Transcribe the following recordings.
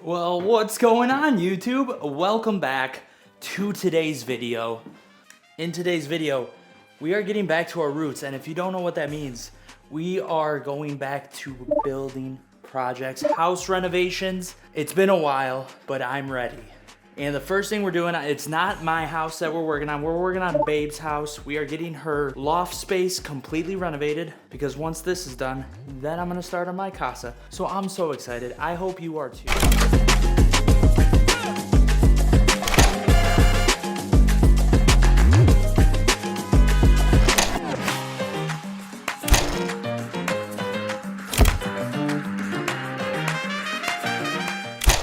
Well, what's going on, YouTube? Welcome back to today's video. In today's video, we are getting back to our roots, and if you don't know what that means, we are going back to building projects, house renovations. It's been a while, but I'm ready. And the first thing we're doing, it's not my house that we're working on Babe's house. We are getting her loft space completely renovated because once this is done, then I'm gonna start on my casa. So I'm so excited. I hope you are too.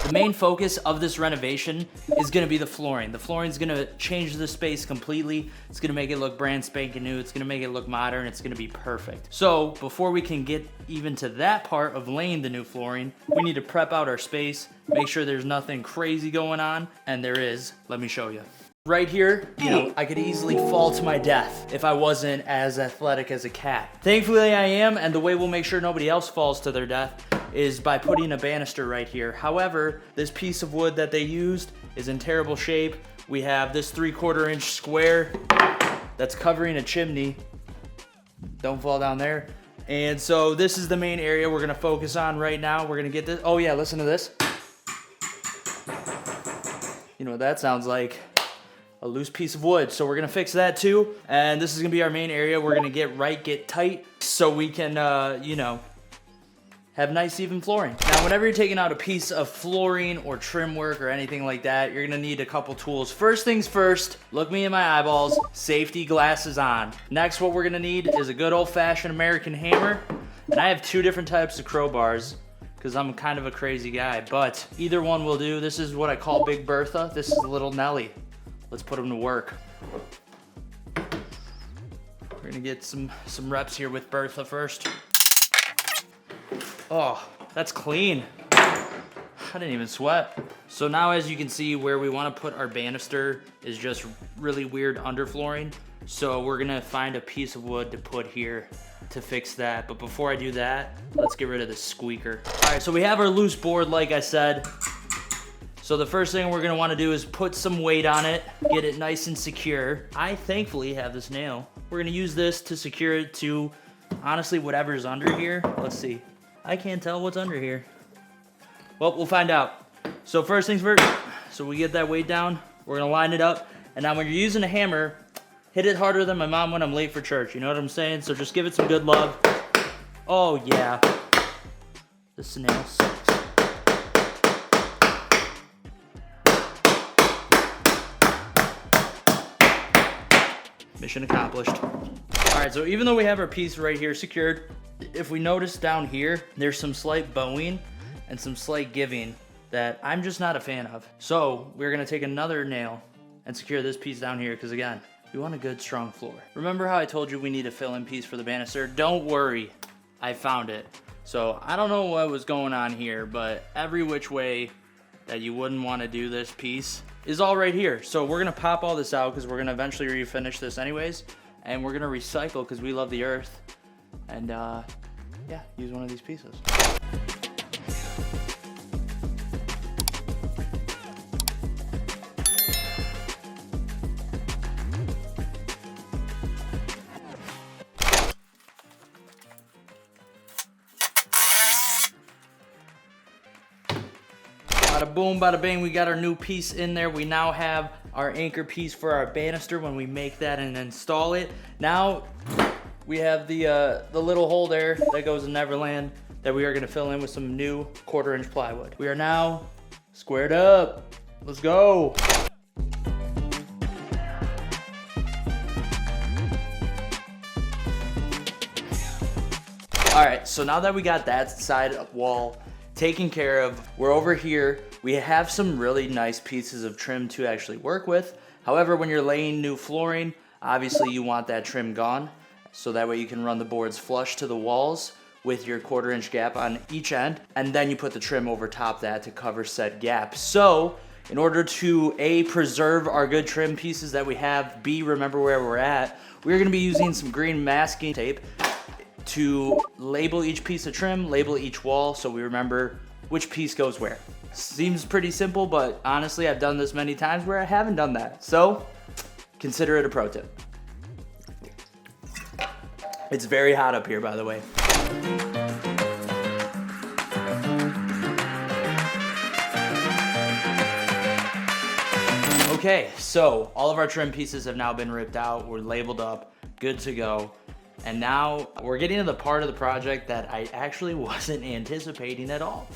The main focus of this renovation is gonna be the flooring. The flooring's gonna change the space completely. It's gonna make it look brand spanking new. It's gonna make it look modern. It's gonna be perfect. So before we can get even to that part of laying the new flooring, we need to prep out our space, make sure there's nothing crazy going on, and there is. Let me show you. Right here, I could easily fall to my death if I wasn't as athletic as a cat. Thankfully I am, and the way we'll make sure nobody else falls to their death is by putting a banister right here. However, this piece of wood that they used is in terrible shape. We have this 3/4 inch square that's covering a chimney. Don't fall down there. And so this is the main area we're gonna focus on right now. We're gonna get this. Oh yeah, listen to this. You know what that sounds like? A loose piece of wood. So we're gonna fix that too. And this is gonna be our main area. We're gonna get tight so we can, have nice even flooring. Now, whenever you're taking out a piece of flooring or trim work or anything like that, you're gonna need a couple tools. First things first, look me in my eyeballs, safety glasses on. Next, what we're gonna need is a good old-fashioned American hammer. And I have two different types of crowbars because I'm kind of a crazy guy, but either one will do. This is what I call Big Bertha. This is the little Nelly. Let's put them to work. We're gonna get some reps here with Bertha first. Oh, that's clean. I didn't even sweat. So now as you can see, where we want to put our banister is just really weird underflooring. So we're gonna find a piece of wood to put here to fix that. But before I do that, let's get rid of the squeaker. All right, so we have our loose board, like I said. So the first thing we're gonna wanna do is put some weight on it, get it nice and secure. I thankfully have this nail. We're gonna use this to secure it to, honestly, whatever's under here. Let's see. I can't tell what's under here. Well, we'll find out. So first things first, so we get that weight down, we're gonna line it up, and now when you're using a hammer, hit it harder than my mom when I'm late for church, you know what I'm saying? So just give it some good love. Oh yeah, this nail sucks. Mission accomplished. All right, so even though we have our piece right here secured, if we notice down here, there's some slight bowing and some slight giving that I'm just not a fan of. So we're gonna take another nail and secure this piece down here because again, we want a good strong floor. Remember how I told you we need a fill-in piece for the banister? Don't worry, I found it. So I don't know what was going on here, but every which way that you wouldn't wanna do this piece is all right here. So we're gonna pop all this out because we're gonna eventually refinish this anyways. And we're gonna recycle because we love the earth. And yeah, use one of these pieces. Bada boom, bada bang, we got our new piece in there. We now have our anchor piece for our banister when we make that and install it. Now, we have the little hole there that goes in Neverland that we are gonna fill in with some new 1/4 inch plywood. We are now squared up. Let's go. All right, so now that we got that side wall taken care of, we're over here. We have some really nice pieces of trim to actually work with. However, when you're laying new flooring, obviously you want that trim gone. So that way you can run the boards flush to the walls with your 1/4 inch gap on each end, and then you put the trim over top that to cover said gap. So in order to A, preserve our good trim pieces that we have, B, remember where we're at, we're gonna be using some green masking tape to label each piece of trim, label each wall, so we remember which piece goes where. Seems pretty simple, but honestly, I've done this many times where I haven't done that. So consider it a pro tip. It's very hot up here, by the way. Okay, so all of our trim pieces have now been ripped out. We're labeled up, good to go. And now we're getting to the part of the project that I actually wasn't anticipating at all.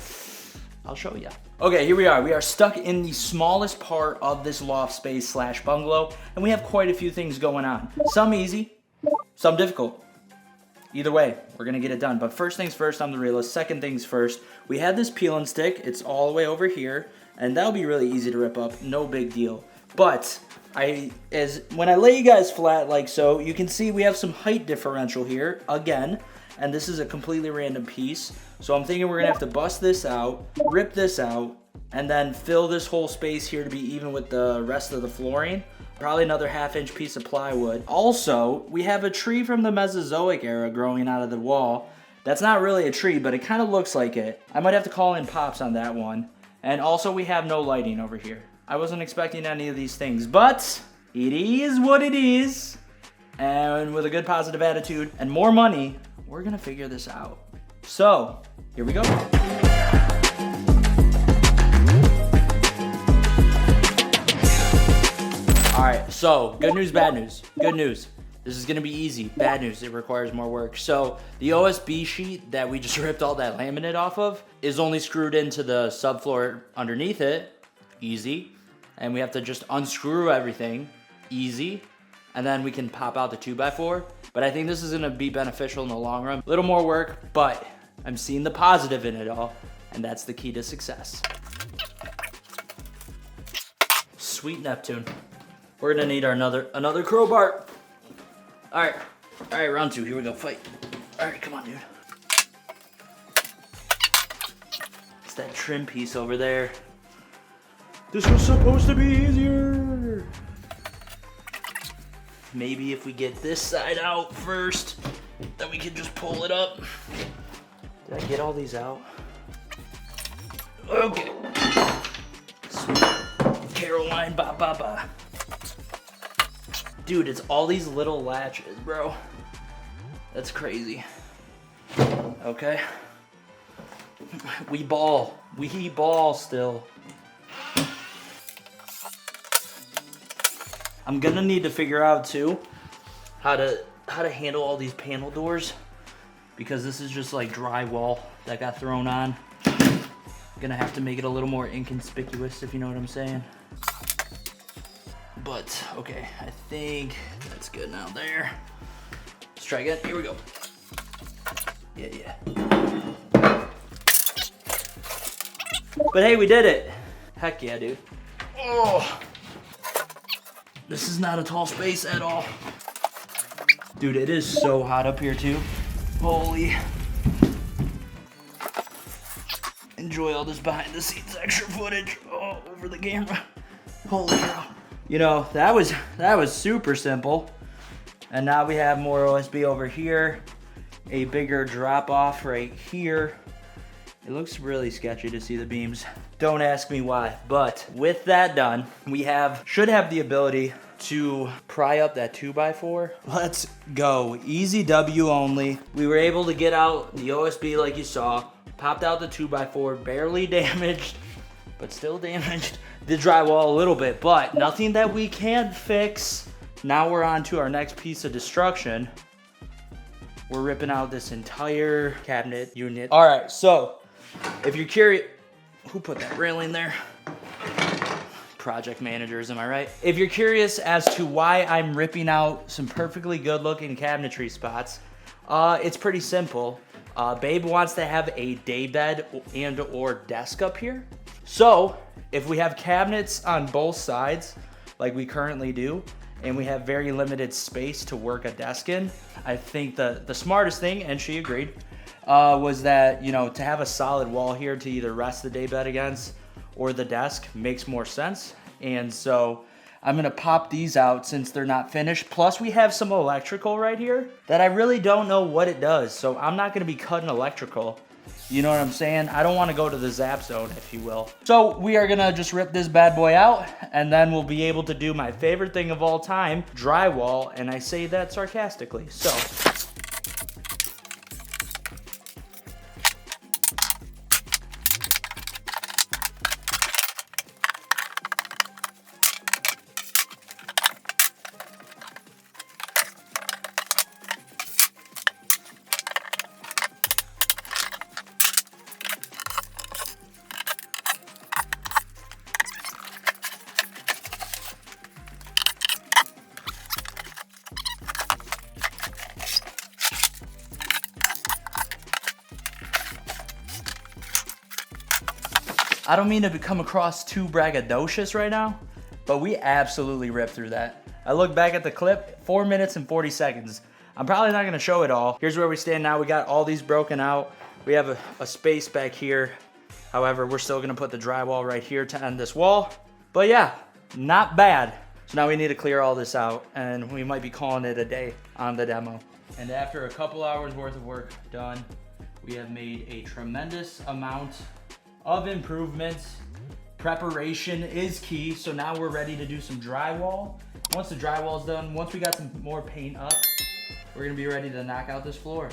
I'll show you. Okay, here we are. We are stuck in the smallest part of this loft space slash bungalow, and we have quite a few things going on. Some easy, some difficult. Either way, we're gonna get it done. But first things first, I'm the realist. Second things first, we had this peel and stick. It's all the way over here, and that'll be really easy to rip up. No big deal. But when I lay you guys flat like so, you can see we have some height differential here again, and this is a completely random piece. So I'm thinking we're gonna have to bust this out, rip this out, and then fill this whole space here to be even with the rest of the flooring. Probably another 1/2 inch piece of plywood. Also, we have a tree from the Mesozoic era growing out of the wall. That's not really a tree, but it kind of looks like it. I might have to call in Pops on that one. And also, we have no lighting over here. I wasn't expecting any of these things, but it is what it is. And with a good positive attitude and more money, we're gonna figure this out. So, here we go. All right, so good news, bad news. Good news, this is gonna be easy. Bad news, it requires more work. So the OSB sheet that we just ripped all that laminate off of is only screwed into the subfloor underneath it. Easy. And we have to just unscrew everything. Easy. And then we can pop out the 2x4. But I think this is gonna be beneficial in the long run. A little more work, but I'm seeing the positive in it all, and that's the key to success. Sweet Neptune. We're gonna need another crowbar. All right, round 2, here we go, fight. All right, come on, dude. It's that trim piece over there. This was supposed to be easier. Maybe if we get this side out first, then we can just pull it up. Did I get all these out? Okay. Sweet Caroline, ba ba ba. Dude, it's all these little latches, bro. That's crazy. Okay. We ball still. I'm gonna need to figure out too how to handle all these panel doors, because this is just like drywall that got thrown on. I'm gonna have to make it a little more inconspicuous, if you know what I'm saying. But okay, I think that's good now. There. Let's try again. Here we go. Yeah. But hey, we did it. Heck yeah, dude. Oh. This is not a tall space at all. Dude, it is so hot up here too. Holy. Enjoy all this behind the scenes extra footage over the camera. Holy cow. You know, that was super simple. And now we have more OSB over here. A bigger drop off right here. It looks really sketchy to see the beams. Don't ask me why, but with that done, we should have the ability to pry up that 2x4. Let's go. Easy W only. We were able to get out the OSB like you saw, popped out the 2x4, barely damaged, but still damaged the drywall a little bit, but nothing that we can't fix. Now we're on to our next piece of destruction. We're ripping out this entire cabinet unit. All right, so if you're curious, who put that railing there? Project managers, am I right? If you're curious as to why I'm ripping out some perfectly good looking cabinetry spots, it's pretty simple. Babe wants to have a daybed and or desk up here. So if we have cabinets on both sides, like we currently do, and we have very limited space to work a desk in, I think the smartest thing, and she agreed, was that, you know, to have a solid wall here to either rest the daybed against or the desk makes more sense. And so I'm gonna pop these out since they're not finished. Plus we have some electrical right here that I really don't know what it does. So I'm not gonna be cutting electrical. You know what I'm saying? I don't want to go to the zap zone, if you will. So we are gonna just rip this bad boy out, and then we'll be able to do my favorite thing of all time, drywall, and I say that sarcastically. So. I don't mean to come across too braggadocious right now, but we absolutely ripped through that. I look back at the clip, 4 minutes and 40 seconds. I'm probably not gonna show it all. Here's where we stand now. We got all these broken out. We have a space back here. However, we're still gonna put the drywall right here to end this wall. But yeah, not bad. So now we need to clear all this out, and we might be calling it a day on the demo. And after a couple hours worth of work done, we have made a tremendous amount of improvements. Preparation is key, so now we're ready to do some drywall. Once the drywall is done, once we got some more paint up, we're gonna be ready to knock out this floor.